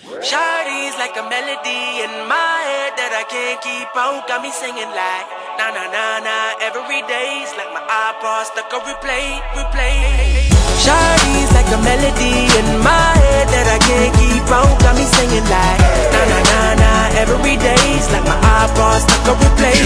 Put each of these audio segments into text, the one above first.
Shawty's like a melody in my head that I can't keep out. Got me singing like na na na na every day's like my iPod stuck on replay. Shawty's like a melody in my head that I can't keep out. Got me singing like na na na na every day's like my iPod stuck on replay.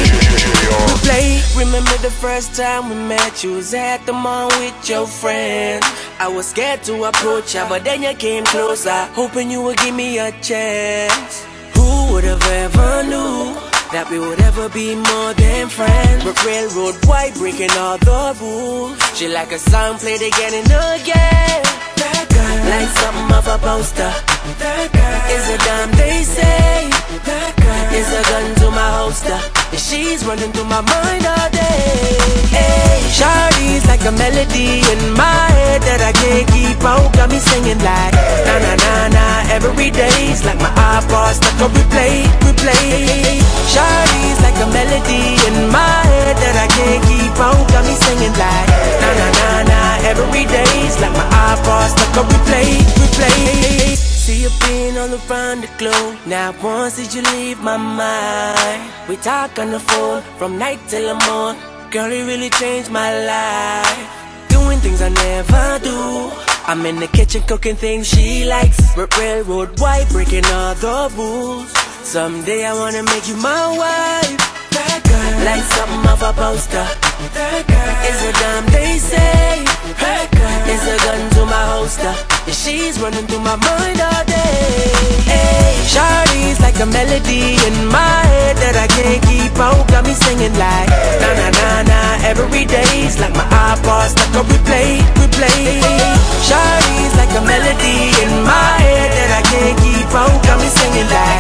Remember the first time we met, you was at the mall with your friends. I was scared to approach ya, but then you came closer, hoping you would give me a chance. Who would have ever knew that we would ever be more than friends? But railroad white breaking all the rules. She like a song played again and again. That girl, like something off a poster. That girl is a dime, they say. That girl is a gun to my holster, and she's running through my mind all day. Hey, Shawty's like a melody in my head that I can't keep out. Got me singing like na na na na every day's like my iPod stuck on replay. Shawty's like a melody in my head that I can't keep out. Got me singing like na na na na every day's like my iPod stuck on replay. See you being all around the globe. Now once did you leave my mind? We talk on the phone from night till the morning. Girl, it really changed my life. Doing things I never do. I'm in the kitchen cooking things she likes. Railroad white breaking all the rules. Someday I wanna make you my wife. That girl, like something off a poster. That girl is a dime, they say. That girl is a gun to my holster, and she's running through my mind all day. Hey, Shawty's like a melody in my head that I can't keep out. Got me singing like na na na na every day's like my iPod stuck on replay. Shawty's like a melody in my head that I can't keep out. Got me singing like